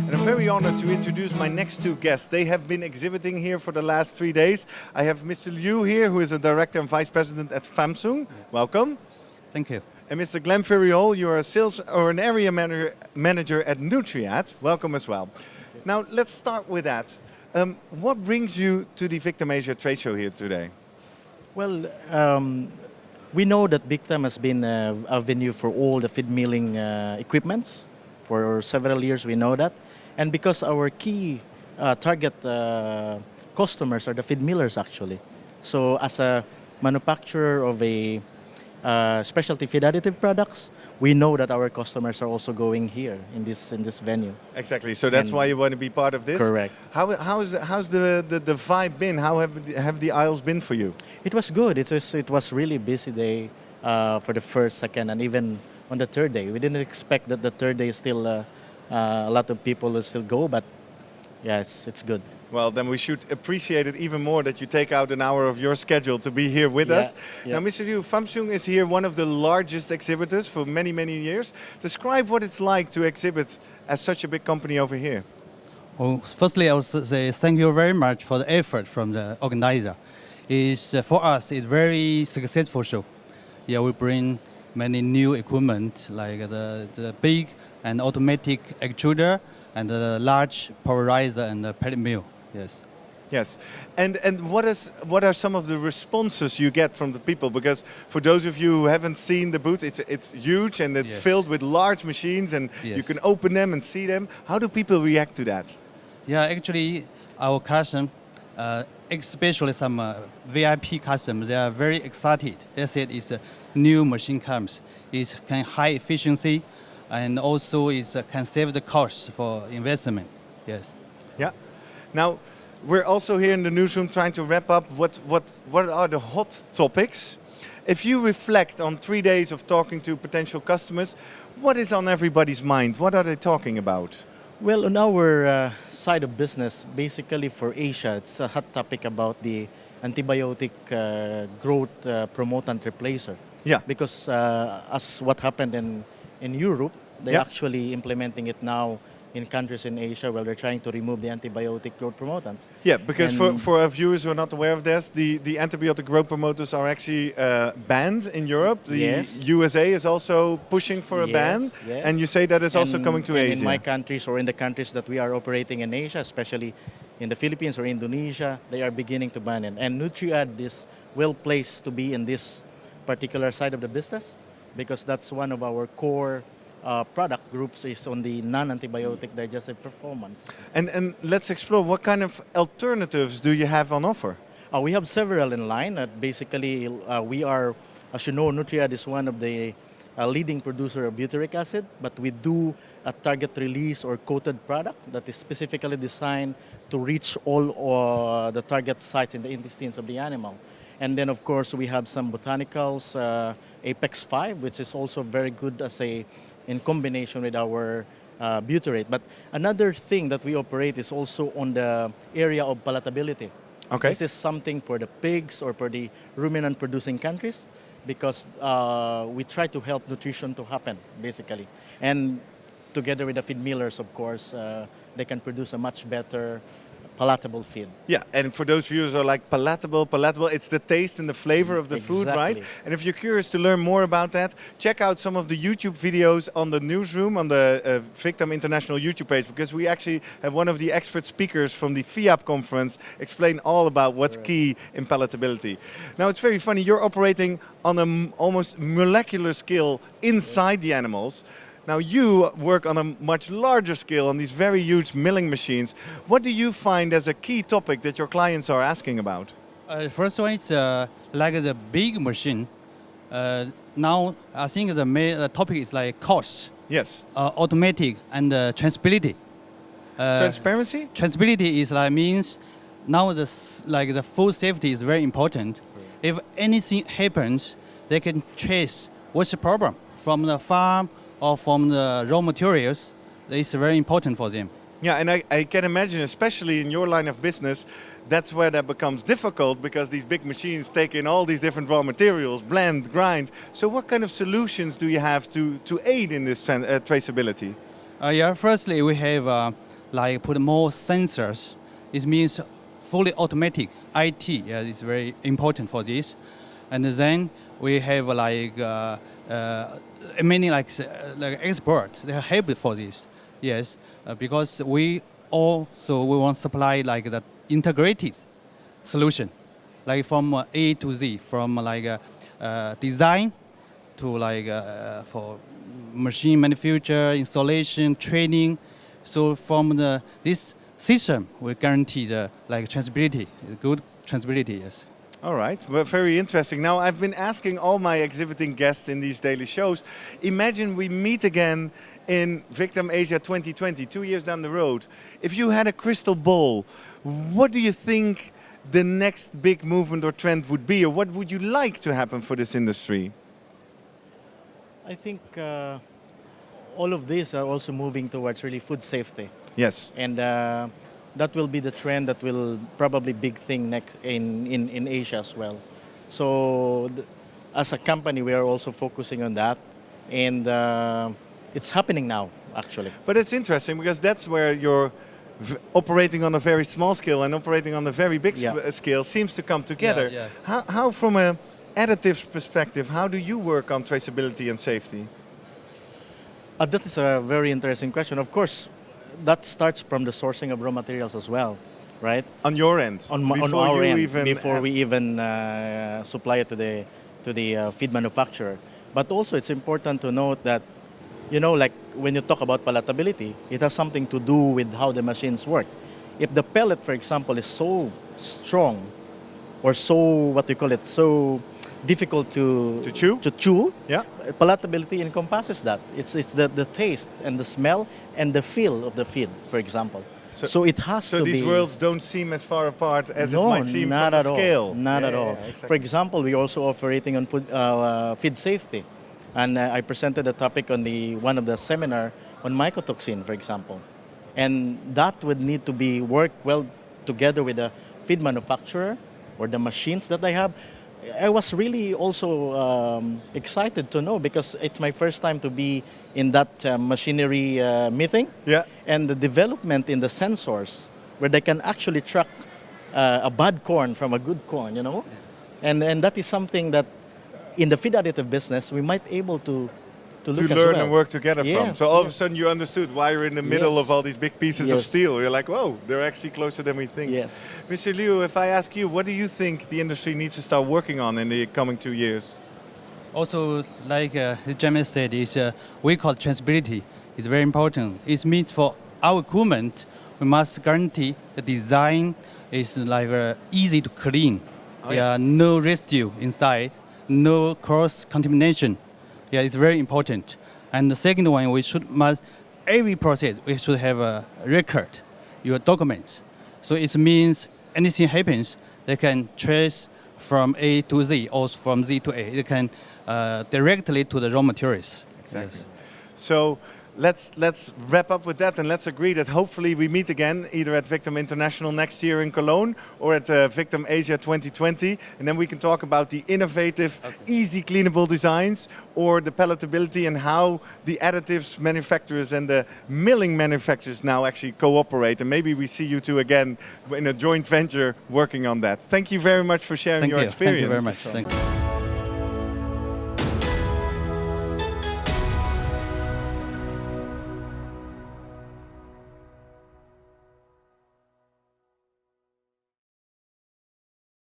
And I'm very honored to introduce my next two guests. They have been exhibiting here for the last 3 days. I have Mr. Liu here, who is a director and vice president at Samsung. Yes. Welcome. Thank you. And Mr. Glen Ferriol, you're a sales or an area manager at Nutriad. Welcome as well. Now let's start with that. What brings you to the VICTAM Asia trade show here today? Well, we know that VICTAM has been a venue for all the feed milling equipments for several years. We know that, and because our key target customers are the feed millers actually. So as a manufacturer of a specialty feed additive products, we know that our customers are also going here in this venue. Exactly. So that's why you want to be part of this. Correct. How's the vibe been? How have the aisles been for you? It was good. It was really busy day for the first, second, and even on the third day. We didn't expect that the third day still a lot of people will still go, but yes, it's good. Well, then we should appreciate it even more that you take out an hour of your schedule to be here with us. Yeah. Now, Mr. Liu, Samsung is here, one of the largest exhibitors for many, many years. Describe what it's like to exhibit as such a big company over here. Well, firstly, I would say thank you very much for the effort from the organizer. For us, it's very successful show. Yeah, we bring many new equipment like the big and automatic extruder and the large pulverizer and the pellet mill. Yes. Yes, and what are some of the responses you get from the people? Because for those of you who haven't seen the booth, it's huge and it's filled with large machines, and you can open them and see them. How do people react to that? Yeah, actually, our customers, especially some VIP customers, they are very excited. They said it's a new machine comes. It can high efficiency, and also it can save the cost for investment. Yes. Yeah. Now, we're also here in the newsroom trying to wrap up what are the hot topics. If you reflect on 3 days of talking to potential customers, what is on everybody's mind? What are they talking about? Well, on our side of business, basically for Asia, it's a hot topic about the antibiotic growth promotant replacer. Yeah. Because as what happened in Europe, they're actually implementing it now in countries in Asia where they're trying to remove the antibiotic growth promotants. Yeah, because for our viewers who are not aware of this, the antibiotic growth promoters are actually banned in Europe. The USA is also pushing for a ban, and you say that is also coming to Asia. In my countries or in the countries that we are operating in Asia, especially in the Philippines or Indonesia, they are beginning to ban it. And Nutriad is well placed to be in this particular side of the business because that's one of our core product groups is on the non-antibiotic digestive performance. And let's explore what kind of alternatives do you have on offer? We have several in line. Basically, we are, as you know, Nutriad is one of the leading producer of butyric acid, but we do a target release or coated product that is specifically designed to reach all the target sites in the intestines of the animal. And then, of course, we have some botanicals, Apex 5, which is also very good as in combination with our butyrate. But another thing that we operate is also on the area of palatability. Okay. This is something for the pigs or for the ruminant-producing countries because we try to help nutrition to happen, basically. And together with the feed millers, of course, they can produce a much better palatable feed. Yeah, and for those viewers who are like palatable, it's the taste and the flavor of the food, right? And if you're curious to learn more about that, check out some of the YouTube videos on the newsroom, on the VICTAM International YouTube page, because we actually have one of the expert speakers from the FIAP conference explain all about what's key in palatability. Now, it's very funny, you're operating on an almost molecular scale inside the animals. Now you work on a much larger scale on these very huge milling machines. What do you find as a key topic that your clients are asking about? First one is like the big machine. Now I think the topic is like cost. Yes. Automatic and traceability. Transparency? Traceability is means now the food safety is very important. If anything happens, they can trace what's the problem from the farm or from the raw materials. It's very important for them. Yeah, and I can imagine, especially in your line of business, that's where that becomes difficult because these big machines take in all these different raw materials, blend, grind. So what kind of solutions do you have to aid in this traceability? Yeah, firstly, we have like put more sensors. It means fully automatic IT. Yeah, it's very important for this. And then we have many like experts. They are helped for this. Yes, because we want to supply like the integrated solution, like from A to Z, from design to for machine manufacture, installation, training. So from this system, we guarantee the traceability, good traceability. Yes. All right, well, very interesting. Now, I've been asking all my exhibiting guests in these daily shows, imagine we meet again in VICTAM Asia 2020, 2 years down the road. If you had a crystal ball, what do you think the next big movement or trend would be, or what would you like to happen for this industry? I think all of these are also moving towards really food safety. Yes. And that will be the trend that will probably big thing next in Asia as well. So as a company, we are also focusing on that. And it's happening now, actually. But it's interesting because that's where you're operating on a very small scale and operating on a very big scale seems to come together. Yeah, yes. How from an additives perspective, how do you work on traceability and safety? That is a very interesting question. Of course, that starts from the sourcing of raw materials as well, right? On your end? On our end, before we even supply it to the feed manufacturer. But also it's important to note that, you know, like when you talk about palatability, it has something to do with how the machines work. If the pellet, for example, is so strong or so, so difficult to chew, yeah, palatability encompasses that. It's the taste and the smell and the feel of the feed, for example. So it has to be... So these worlds don't seem as far apart as it might seem from the scale. Not at all. Exactly. For example, we also operating on feed safety. And I presented a topic on one of the seminar on mycotoxin, for example. And that would need to be worked well together with the feed manufacturer or the machines that they have. I was really also excited to know because it's my first time to be in that machinery meeting. Yeah. And the development in the sensors where they can actually track a bad corn from a good corn, you know? Yes. And that is something that in the feed additive business we might able to look learn as well. and work together from. So all of a sudden you understood why you're in the middle of all these big pieces of steel. You're like, whoa, they're actually closer than we think. Yes. Mr. Liu, if I ask you, what do you think the industry needs to start working on in the coming 2 years? Also, like James said, we call traceability. It's very important. It means for our equipment, we must guarantee the design is easy to clean. No residue inside, no cross-contamination. Yeah, it's very important. And the second one, every process, we should have a record, your documents. So it means anything happens, they can trace from A to Z or from Z to A. They can directly to the raw materials. Exactly. Yes. So let's wrap up with that and let's agree that hopefully we meet again either at VICTAM International next year in Cologne or at VICTAM Asia 2020, and then we can talk about the innovative, easy cleanable designs or the palatability and how the additives manufacturers and the milling manufacturers now actually cooperate, and maybe we see you two again in a joint venture working on that. Thank you very much for sharing your experience. Thank you very much. Thank you.